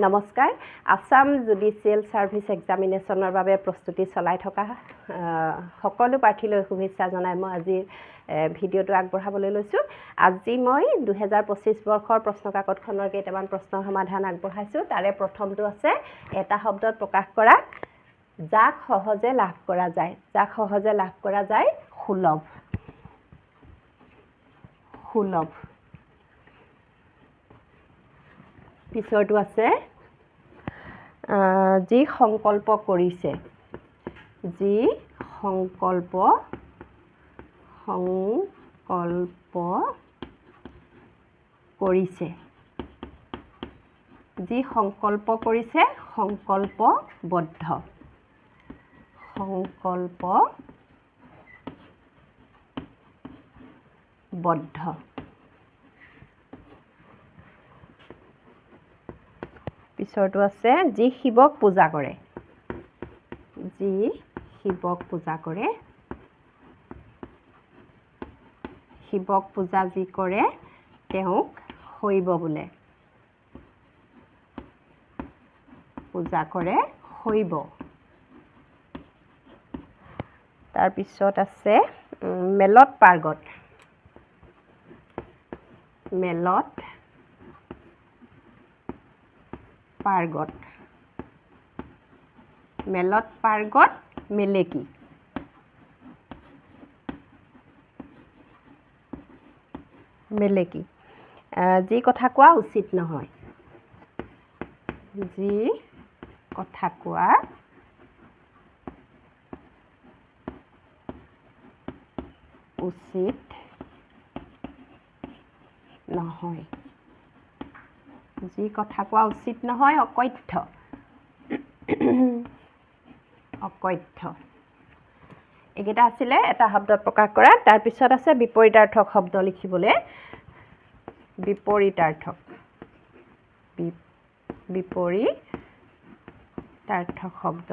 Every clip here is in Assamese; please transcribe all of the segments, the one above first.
নমস্কাৰ আসাম জুডিচিয়েল সাৰ্ভিস এক্সামিনেশ্যনৰ বাবে প্ৰস্তুতি চলাই থকা সকলো প্ৰাৰ্থীলৈ শুভেচ্ছা জনাই মই আজি ভিডিঅ'টো আগবঢ়াবলৈ লৈছোঁ। আজি মই 2025 বৰ্ষৰ প্ৰশ্নকাকতখনৰ কেইটামান প্ৰশ্নৰ সমাধান আগবঢ়াইছোঁ। তাৰে প্ৰথমটো আছে এটা শব্দত প্ৰকাশ কৰা যাক সহজে লাভ কৰা যায়। যাক সহজে লাভ কৰা যায় সুলভ। সুলভ। পিছৰটো আছে যি সংকল্প কৰিছে। যি সংকল্প কৰিছে। যি সংকল্প কৰিছে সংকল্পবদ্ধ। সংকল্পবদ্ধ। পিছৰটো আছে যি শিৱক পূজা কৰে। যি শিৱক পূজা কৰে। শিৱক পূজা যি কৰে তেওঁক শৈৱ বোলে। পূজা কৰে শৈৱ। তাৰপিছত আছে মেলত পাৰ্গত। মেলত পাৰ্গত। মেলত পাৰ্গত মেলেকি। মেলেকি। যি কথা কোৱা উচিত নহয়। যি কথা কোৱা উচিত নহয়। যি কথা কোৱা উচিত নহয় অকথ্য। অকথ্য। এইকেইটা আছিলে এটা শব্দত প্ৰকাশ কৰা। তাৰপিছত আছে বিপৰীতাৰ্থক শব্দ লিখিবলৈ। বিপৰীতাৰ্থক। বিপৰীতাৰ্থক শব্দ।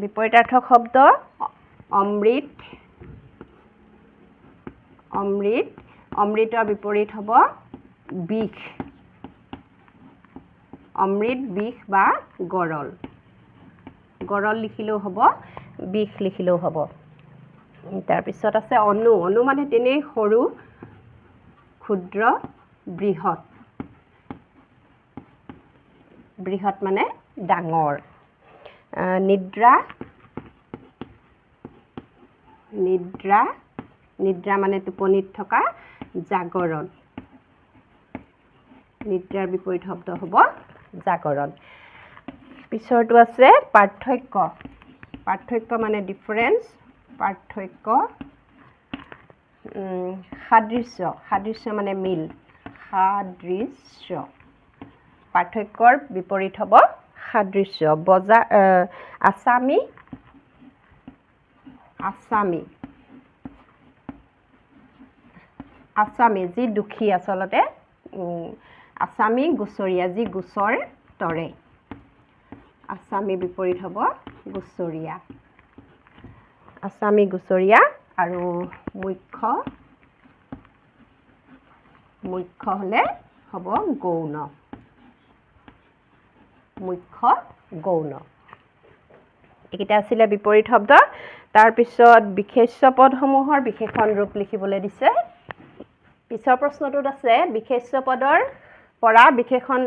বিপৰীতাৰ্থক শব্দ অমৃত। অমৃত। অমৃতৰ বিপৰীত হ'ব বিষ। অমৃত বিষ বা গৰল। গৰল লিখিলেও হ'ব বিষ লিখিলেও হ'ব। তাৰপিছত আছে অনু। অনু মানে তেনেই সৰু ক্ষুদ্ৰ বৃহৎ। বৃহৎ মানে ডাঙৰ। নিদ্ৰা। নিদ্ৰা। নিদ্ৰা মানে টোপনিত থকা জাগৰণ। নিদ্ৰাৰ বিপৰীত শব্দ হ'ব জাগৰণ। পিছৰটো আছে পাৰ্থক্য। পাৰ্থক্য মানে ডিফাৰেঞ্চ। পাৰ্থক্য। সাদৃশ্য। সাদৃশ্য মানে মিল। সাদৃশ্য। পাৰ্থক্যৰ বিপৰীত হ'ব সাদৃশ্য। আসামী। আসামী। আসামী যি দুখী আচলতে। আসামী গুচৰীয়া যি গোচৰ তৰে। আসামী বিপৰীত হ'ব গুচৰীয়া। আসামী গুচৰীয়া। আৰু মুখ্য। মুখ্য হ'লে হ'ব গৌণ। মুখ্য গৌণ। এইকেইটা আছিলে বিপৰীত শব্দ। তাৰপিছত বিশেষ্য পদসমূহৰ বিশেষণ ৰূপ লিখিবলৈ দিছে। পিছৰ প্ৰশ্নটোত আছে বিশেষ্য পদৰ পৰা বিশেষণ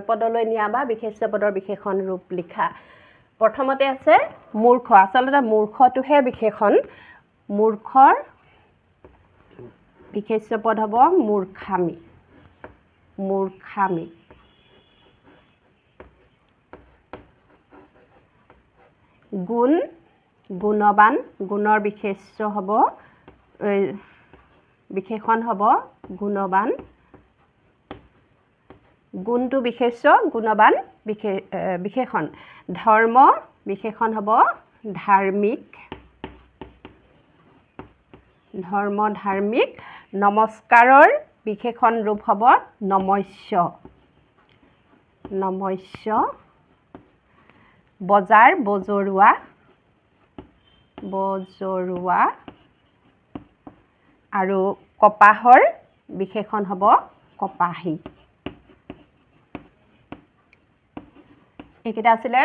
পদলৈ নিয়া বা বিশেষ্য পদৰ বিশেষণ ৰূপ লিখা। প্ৰথমতে আছে মূৰ্খ। আচলতে মূৰ্খটোহে বিশেষণ। মূৰ্খৰ বিশেষ্য পদ হ'ব মূৰ্খামী। মূৰ্খামী। গুণ। গুণৱান। গুণৰ বিশেষ্য হ'ব বিশেষণ হ'ব গুণৱান। গুণটো বিশেষ্য গুণৱান বিশেষণ। ধৰ্ম বিশেষণ হ'ব ধাৰ্মিক। ধৰ্ম ধাৰ্মিক। নমস্কাৰৰ বিশেষণ ৰূপ হ'ব নমস্য। নমস্য। বজাৰ বজৰুৱা। বজৰুৱা আৰু কপাহৰ বিশেষণ হ'ব কপাহী। এইকেইটা আছিলে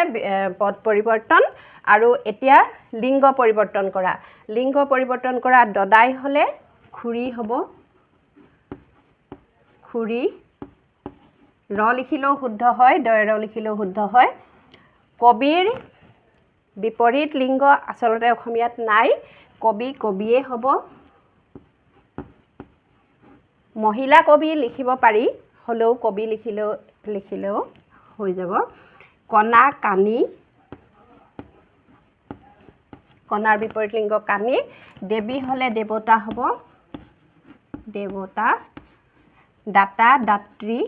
পদ পৰিৱৰ্তন। আৰু এতিয়া লিংগ পৰিৱৰ্তন কৰা। লিংগ পৰিৱৰ্তন কৰা দদাই হ'লে খুৰী হ'ব খুৰী। ৰ লিখিলেও শুদ্ধ হয়, দয় ৰ লিখিলেও শুদ্ধ হয়। কবিৰ বিপৰীত লিংগ আচলতে অসমীয়াত নাই, কবি কবিয়ে হ'ব। মহিলা কবি লিখিব পাৰি, হ'লেও কবি লিখিলেও হৈ যাব। কণা কানি, কণাৰ বিপৰীত লিংগ কানি। দেৱী হ'লে দেৱতা হ'ব দেৱতা। দাতা দাত্ৰী,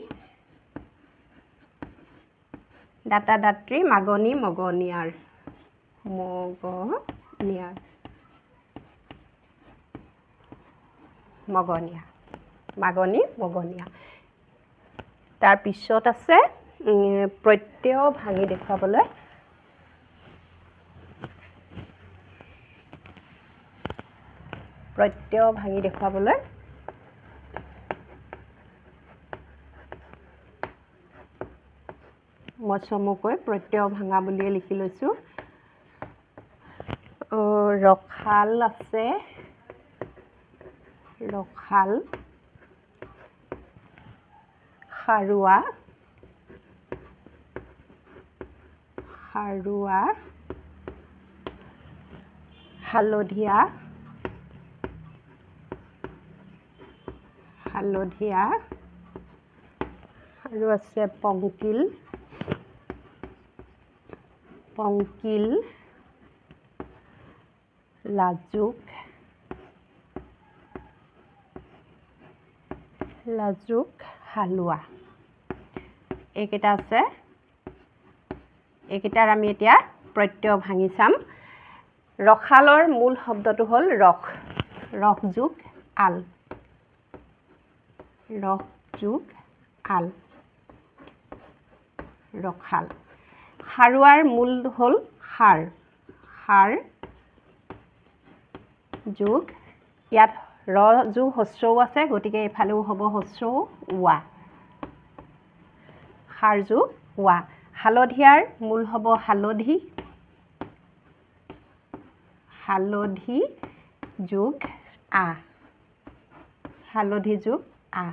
দাতা দাত্ৰী। মাগনী মগনিয়াৰ, মগনিয়াৰ মগনিয়া, মাগনী মগনিয়া। তাৰপিছত আছে প্ৰত্যয় ভাঙি দেখুৱাবলৈ। প্ৰত্যয় ভাঙি দেখুৱাবলৈ মই চমুকৈ প্ৰত্যয় ভাঙা বুলিয়ে লিখি লৈছোঁ। ৰখাল আছে, ৰখাল। খাৰুৱা, খাৰুৱা। হালধীয়া, হালধীয়া। আৰু আছে পংকিল, পংকিল। লাজুক, লাজুক। হালোৱা। এইকেইটা আছে। এইকেইটাৰ আমি এতিয়া প্ৰত্যয় ভাঙি চাম। ৰখালৰ মূল শব্দটো হ'ল ৰস, ৰস যোগ আল, ৰস যোগ আল, ৰখাল। খাৰুৱাৰ মূল হ'ল সাৰ, সাৰ যোগ, ইয়াত ৰ যোগ হস্ৰও আছে, গতিকে এইফালেও হ'ব হস্ৰও ৱা, সাৰ যোগ ৱা। হালধীয়াৰ মূল হ'ব হালধি, হালধি যোগ আ, হালধি যোগ আ,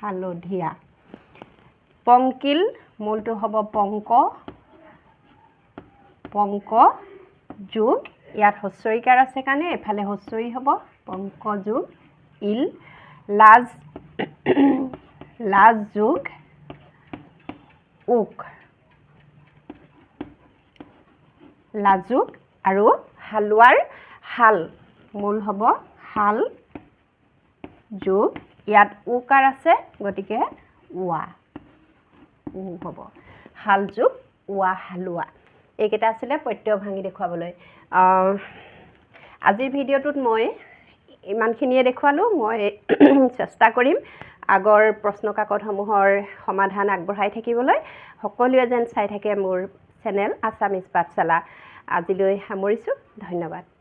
হালধীয়া। পংকিল মূলটো হ'ব পংক, পংক যোগ, ইয়াত হস্ৰইকাৰ আছে কাৰণে এফালে হস্ৰই হ'ব, পংক যোগ ইল। লাজ, লাজ যোগ উক, লাজুক। আৰু হালোৱাৰ শাল মূল হ'ব শাল যোগ, ইয়াত উকাৰ আছে, গতিকে ৱা, উ হ'ব। শাল যোগ ৱা, হালোৱা। এইকেইটা আছিলে প্ৰত্যয় ভাঙি দেখুৱাবলৈ। আজিৰ ভিডিঅ'টোত মই ইমানখিনিয়ে দেখুৱালোঁ। মই চেষ্টা কৰিম আগৰ প্ৰশ্ন কাকতসমূহৰ সমাধান আগবঢ়াই থাকিবলৈ। সকলোৱে যেন চাই থাকে মোৰ চেনেল আছামিজ পাঠশালা। আজিলৈ সামৰিছোঁ। ধন্যবাদ।